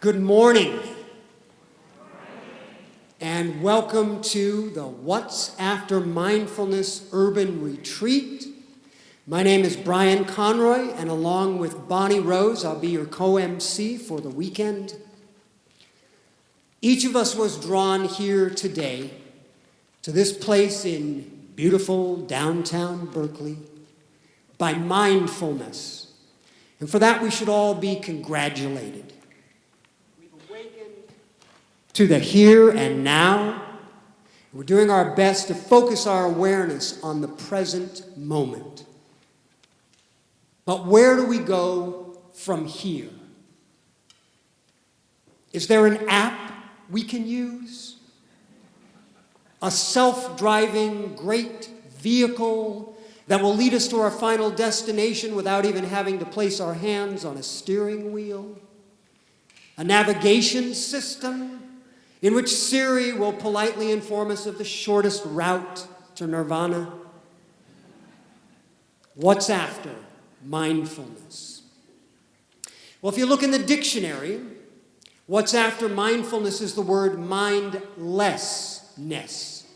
Good morning, and welcome to the What's After Mindfulness Urban Retreat. My name is Brian Conroy, and along with Bonnie Rose, I'll be your co-MC for the weekend. Each of us was drawn here today to this place in beautiful downtown Berkeley by mindfulness, and for that we should all be congratulated. To the here and now. We're doing our best to focus our awareness on the present moment. But where do we go from here? Is there an app we can use? A self-driving great vehicle that will lead us to our final destination without even having to place our hands on a steering wheel? A navigation system in which Siri will politely inform us of the shortest route to nirvana? What's after mindfulness? Well, if you look in the dictionary, what's after mindfulness is the word mindlessness.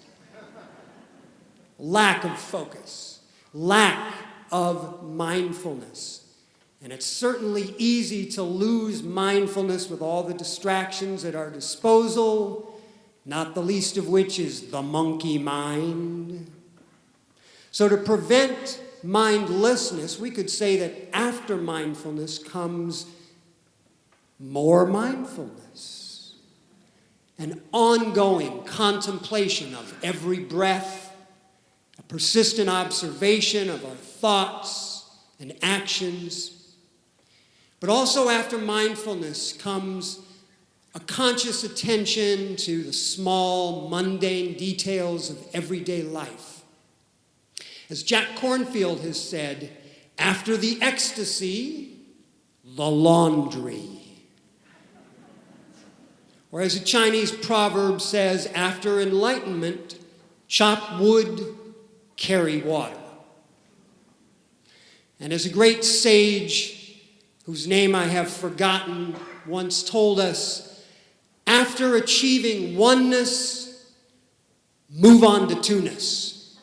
Lack of focus, lack of mindfulness. And it's certainly easy to lose mindfulness with all the distractions at our disposal, not the least of which is the monkey mind. So to prevent mindlessness, we could say that after mindfulness comes more mindfulness, an ongoing contemplation of every breath, a persistent observation of our thoughts and actions. But also after mindfulness comes a conscious attention to the small, mundane details of everyday life. As Jack Kornfield has said, after the ecstasy, the laundry. Or as a Chinese proverb says, after enlightenment, chop wood, carry water. And as a great sage whose name I have forgotten, once told us, after achieving oneness, move on to two-ness.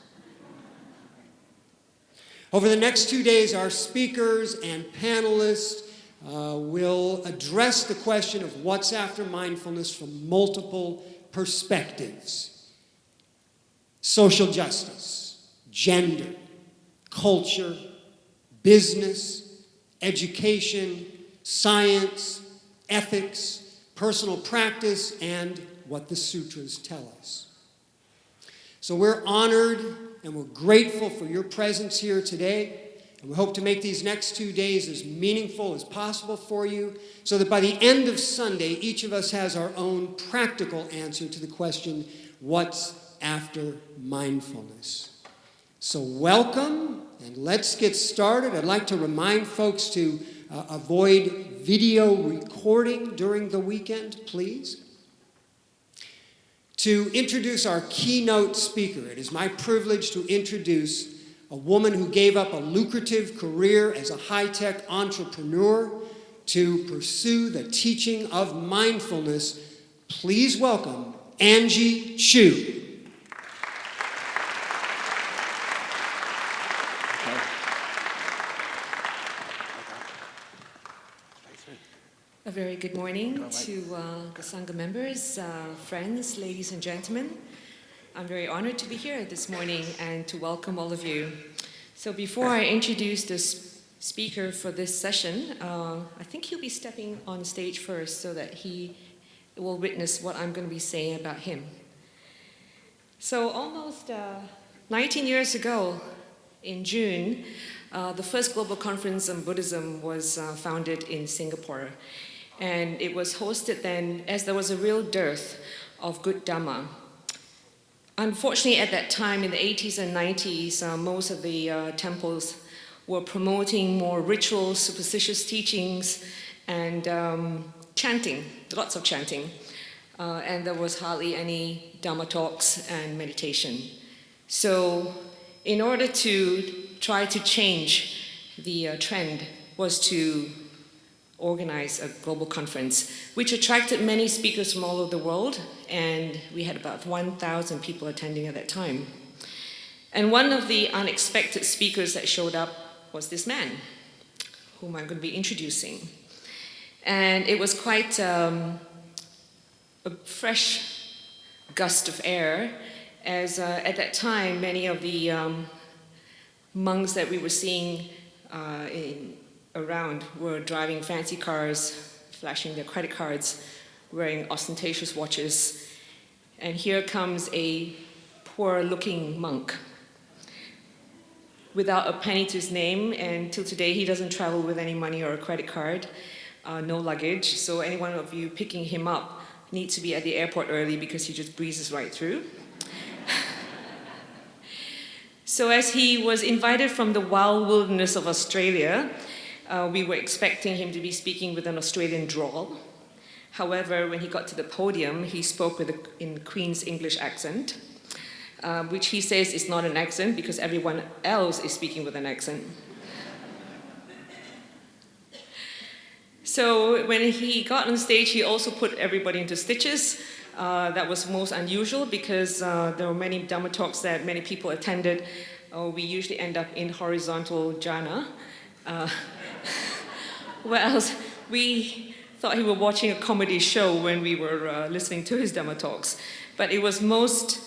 Over the next 2 days, our speakers and panelists will address the question of what's after mindfulness from multiple perspectives. Social justice, gender, culture, business, education, science, ethics, personal practice, and what the sutras tell us. So we're honored and we're grateful for your presence here today, and we hope to make these next 2 days as meaningful as possible for you, so that by the end of Sunday, each of us has our own practical answer to the question, what's after mindfulness? So welcome, and let's get started. I'd like to remind folks to avoid video recording during the weekend, please. To introduce our keynote speaker, it is my privilege to introduce a woman who gave up a lucrative career as a high-tech entrepreneur to pursue the teaching of mindfulness. Please welcome Angie Shu. A very good morning to the Sangha members, friends, ladies and gentlemen. I'm very honored to be here this morning and to welcome all of you. So before I introduce this speaker for this session, I think he'll be stepping on stage first so that he will witness what I'm going to be saying about him. So almost 19 years ago in June, the first global conference on Buddhism was founded in Singapore. And it was hosted then as there was a real dearth of good Dhamma. Unfortunately, at that time, in the 80s and 90s, most of the temples were promoting more ritual, superstitious teachings and chanting, lots of chanting. And there was hardly any Dhamma talks and meditation. So in order to try to change the trend was to organize a global conference, which attracted many speakers from all over the world, and we had about 1,000 people attending at that time. And one of the unexpected speakers that showed up was this man, whom I'm going to be introducing. And it was quite a fresh gust of air, as at that time, many of the monks that we were seeing around were driving fancy cars, flashing their credit cards, wearing ostentatious watches. And here comes a poor-looking monk without a penny to his name, and till today he doesn't travel with any money or a credit card, no luggage. So any one of you picking him up needs to be at the airport early because he just breezes right through. So as he was invited from the wild wilderness of Australia, we were expecting him to be speaking with an Australian drawl. However, when he got to the podium, he spoke in Queen's English accent, which he says is not an accent because everyone else is speaking with an accent. So when he got on stage, he also put everybody into stitches. That was most unusual because there were many Dhamma talks that many people attended. We usually end up in horizontal jhana. Whereas we thought he was watching a comedy show when we were listening to his Dhamma talks. But it was most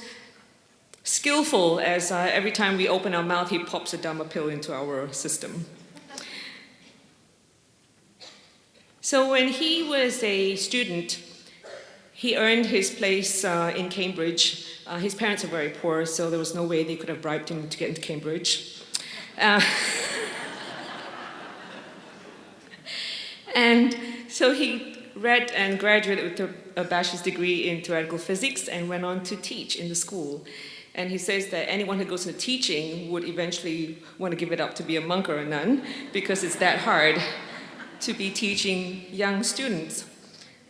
skillful, as every time we open our mouth, he pops a Dhamma pill into our system. So when he was a student, he earned his place in Cambridge. His parents are very poor, so there was no way they could have bribed him to get into Cambridge. And so he read and graduated with a bachelor's degree in theoretical physics and went on to teach in the school. And he says that anyone who goes into teaching would eventually want to give it up to be a monk or a nun because it's that hard to be teaching young students.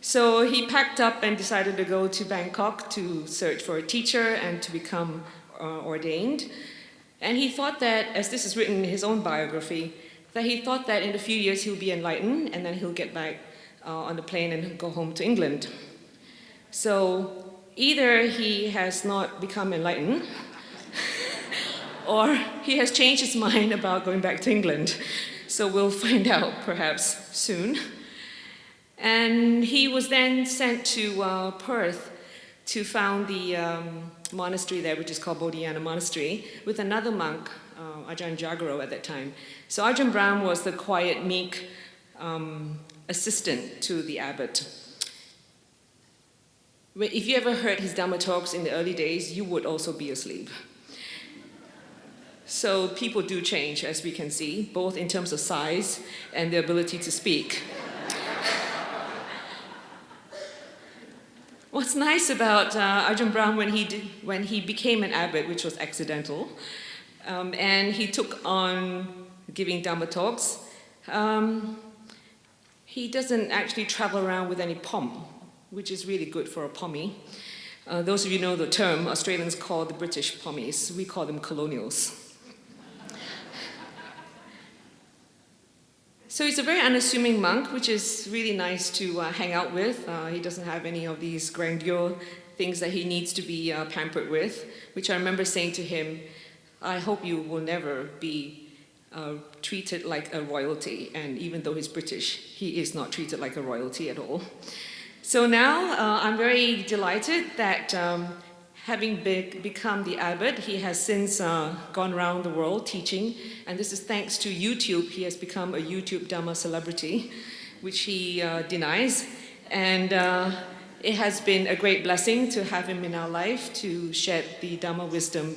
So he packed up and decided to go to Bangkok to search for a teacher and to become ordained. And he thought that, as this is written in his own biography, that he thought that in a few years he'll be enlightened and then he'll get back on the plane and go home to England. So either he has not become enlightened or he has changed his mind about going back to England. So we'll find out perhaps soon. And he was then sent to Perth to found the monastery there, which is called Bodhiana Monastery, with another monk, Ajahn Jagaro at that time. So Ajahn Brahm was the quiet, meek assistant to the abbot. If you ever heard his Dhamma talks in the early days, you would also be asleep. So people do change, as we can see, both in terms of size and the ability to speak. What's nice about Ajahn Brahm when he became an abbot, which was accidental, and he took on giving Dhamma talks, he doesn't actually travel around with any pomp, which is really good for a pommie. Those of you know the term, Australians call the British pommies. We call them colonials. So he's a very unassuming monk, which is really nice to hang out with. He doesn't have any of these grandeur things that he needs to be pampered with, which I remember saying to him, I hope you will never be treated like a royalty. And even though he's British, he is not treated like a royalty at all. So now I'm very delighted that having become the abbot, he has since gone around the world teaching, and this is thanks to YouTube. He has become a YouTube Dhamma celebrity, which he denies, and it has been a great blessing to have him in our life to shed the Dhamma wisdom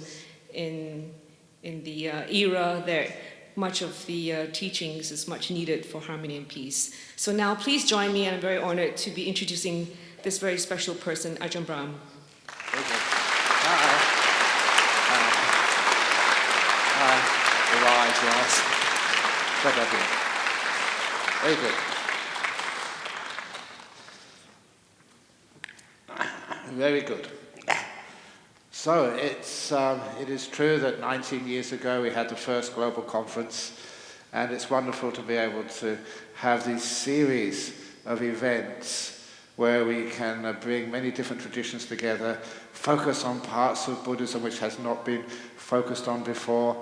in the era that much of the teachings is much needed for harmony and peace. So now please join me, and I'm very honored to be introducing this very special person, Ajahn Brahm. Very good. Rise. Very good. Very good. So it is true that 19 years ago we had the first global conference, And it's wonderful to be able to have these series of events where we can bring many different traditions together, focus on parts of Buddhism which has not been focused on before,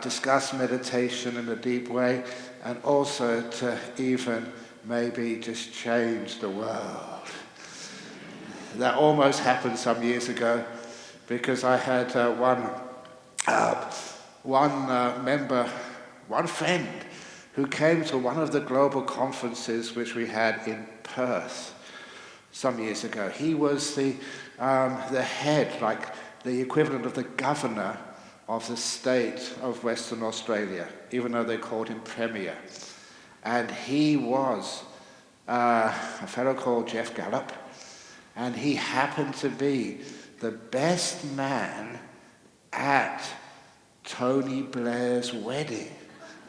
discuss meditation in a deep way, and also to even maybe just change the world. That almost happened some years ago because I had one friend who came to one of the global conferences which we had in Perth some years ago. He was the head, like the equivalent of the governor of the state of Western Australia, even though they called him Premier. And he was a fellow called Jeff Gallup, and he happened to be the best man at Tony Blair's wedding.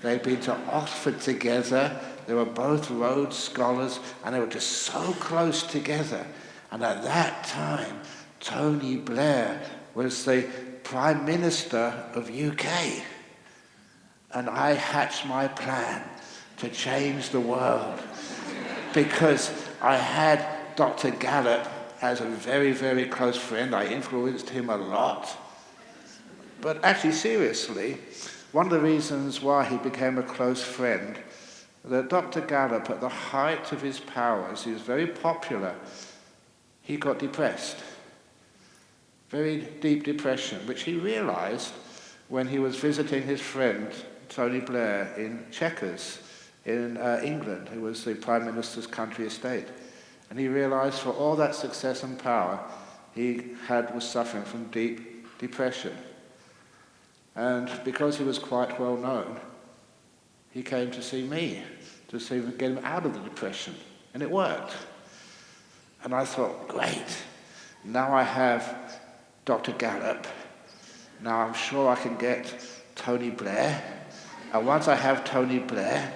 They'd been to Oxford together, they were both Rhodes Scholars, and they were just so close together. And at that time, Tony Blair was the Prime Minister of UK. And I hatched my plan to change the world because I had Dr. Gallup as a very, very close friend. I influenced him a lot. But actually, seriously, one of the reasons why he became a close friend, that Dr. Gallup, at the height of his powers, he was very popular, he got depressed. Very deep depression, which he realized when he was visiting his friend, Tony Blair, in Chequers, in England, who was the Prime Minister's country estate. And he realized for all that success and power, he was suffering from deep depression. And because he was quite well known, he came to see me to see if we could get him out of the depression. And it worked. And I thought, great, now I have Dr. Gallup. Now I'm sure I can get Tony Blair. And once I have Tony Blair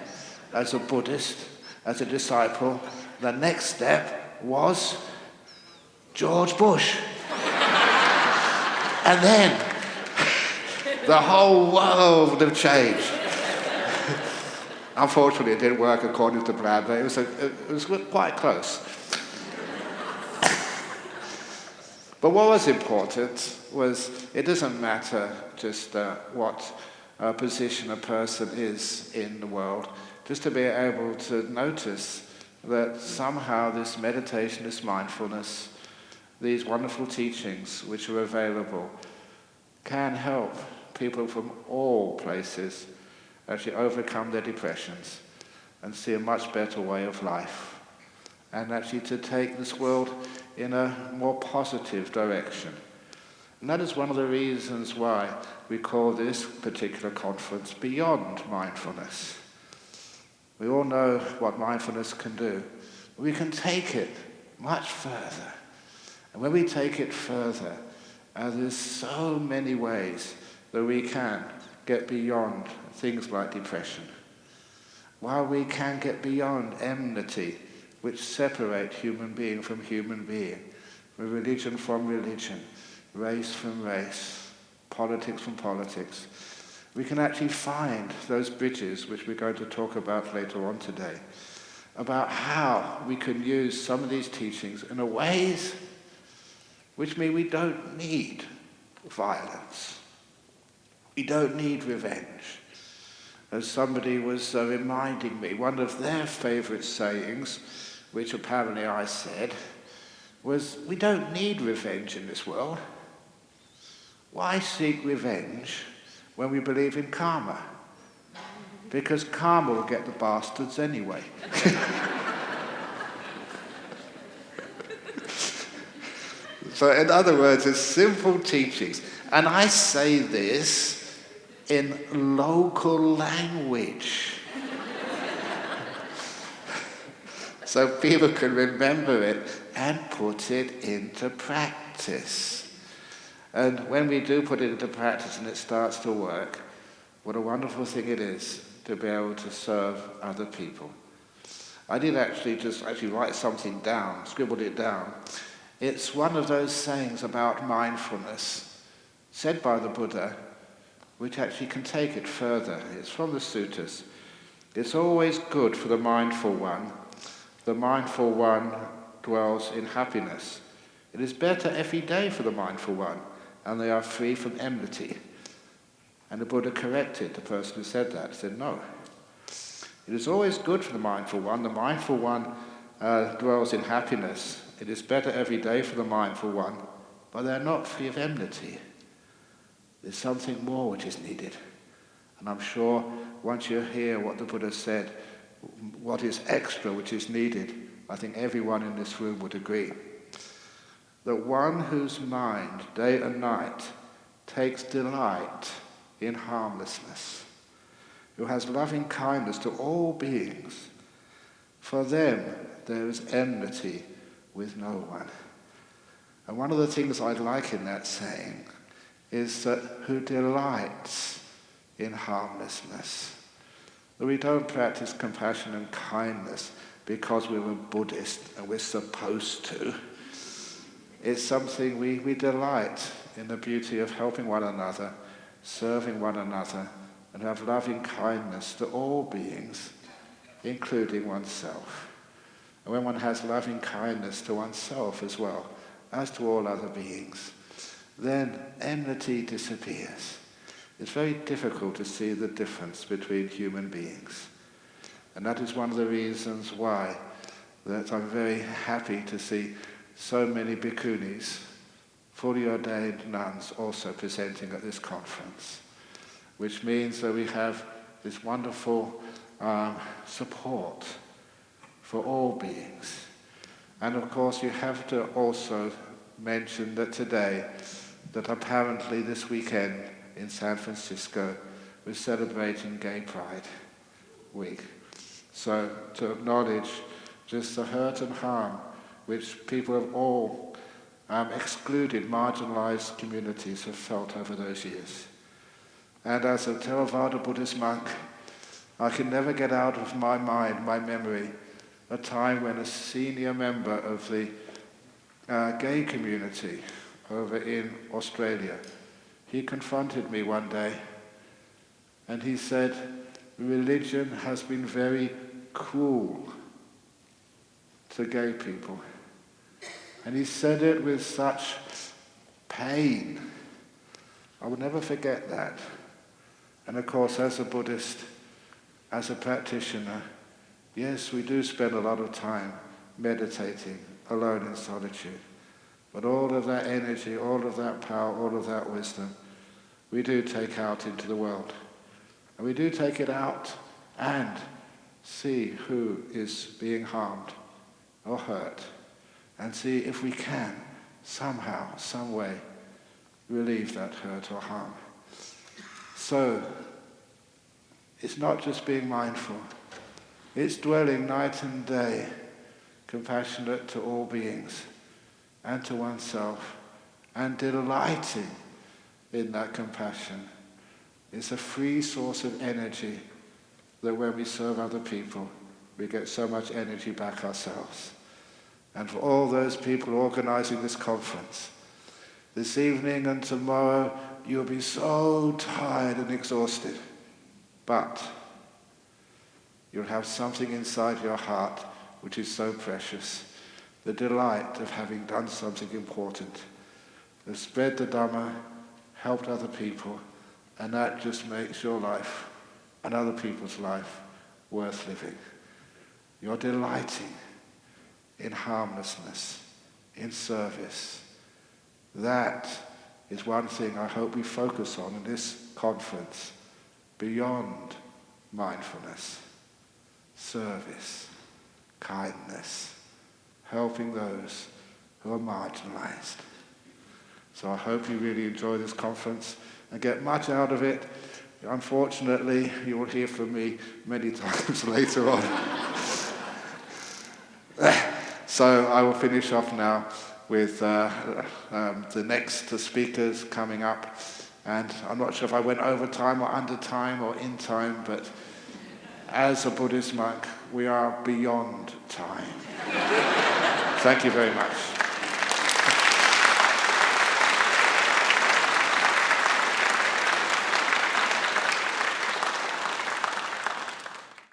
as a Buddhist, as a disciple, the next step was George Bush. And then the whole world would have changed. Unfortunately, it didn't work according to plan, but it was quite close. But what was important was it doesn't matter just what position a person is in the world, just to be able to notice that somehow this meditation, this mindfulness, these wonderful teachings which are available can help people from all places actually overcome their depressions and see a much better way of life, and actually to take this world in a more positive direction. And that is one of the reasons why we call this particular conference Beyond Mindfulness. We all know what mindfulness can do. We can take it much further. And when we take it further, there's so many ways that we can get beyond things like depression. While we can get beyond enmity, which separate human being from human being, religion from religion, race from race, politics from politics, we can actually find those bridges, which we're going to talk about later on today, about how we can use some of these teachings in a ways which mean we don't need violence. We don't need revenge. As somebody was reminding me, one of their favorite sayings, which apparently I said, was, we don't need revenge in this world. Why seek revenge when we believe in karma? Because karma will get the bastards anyway. So in other words, it's simple teachings. And I say this in local language. So people can remember it and put it into practice. And when we do put it into practice and it starts to work, what a wonderful thing it is to be able to serve other people. I did actually write something down, scribbled it down. It's one of those sayings about mindfulness, said by the Buddha, which actually can take it further. It's from the suttas. It's always good for the mindful one. The mindful one dwells in happiness. It is better every day for the mindful one, and they are free from enmity. And the Buddha corrected the person who said that. He said, no. It is always good for the mindful one. The mindful one dwells in happiness. It is better every day for the mindful one, but they are not free of enmity. There's something more which is needed. And I'm sure once you hear what the Buddha said, what is extra which is needed, I think everyone in this room would agree. That one whose mind, day and night, takes delight in harmlessness, who has loving kindness to all beings, for them there is enmity with no one. And one of the things I like in that saying is that who delights in harmlessness. That we don't practice compassion and kindness because we're a Buddhist and we're supposed to. It's something we delight in the beauty of helping one another, serving one another, and have loving kindness to all beings, including oneself. And when one has loving kindness to oneself as well, as to all other beings, then enmity disappears. It's very difficult to see the difference between human beings. And that is one of the reasons why that I'm very happy to see so many bhikkhunis, fully ordained nuns, also presenting at this conference, which means that we have this wonderful support for all beings. And of course you have to also mention that today, that apparently this weekend in San Francisco, we're celebrating Gay Pride Week. So to acknowledge just the hurt and harm which people of all excluded, marginalized communities have felt over those years. And as a Theravada Buddhist monk, I can never get out of my mind, my memory, a time when a senior member of the gay community over in Australia, he confronted me one day and he said, religion has been very cruel to gay people. And he said it with such pain. I will never forget that. And of course, as a Buddhist, as a practitioner, yes, we do spend a lot of time meditating alone in solitude. But all of that energy, all of that power, all of that wisdom, we do take out into the world. And we do take it out and see who is being harmed or hurt, and see if we can somehow, some way, relieve that hurt or harm. So, it's not just being mindful, it's dwelling night and day, compassionate to all beings, and to oneself, and delighting in that compassion. It's a free source of energy that when we serve other people, we get so much energy back ourselves. And for all those people organizing this conference, this evening and tomorrow, you'll be so tired and exhausted, but you'll have something inside your heart which is so precious, the delight of having done something important, have spread the Dhamma, helped other people, and that just makes your life and other people's life worth living. You're delighting in harmlessness, in service. That is one thing I hope we focus on in this conference, beyond mindfulness, service, kindness, helping those who are marginalized. So I hope you really enjoy this conference and get much out of it. Unfortunately, you will hear from me many times later on. So I will finish off now with the next speakers coming up. And I'm not sure if I went over time or under time or in time, but as a Buddhist monk, we are beyond time. Thank you very much.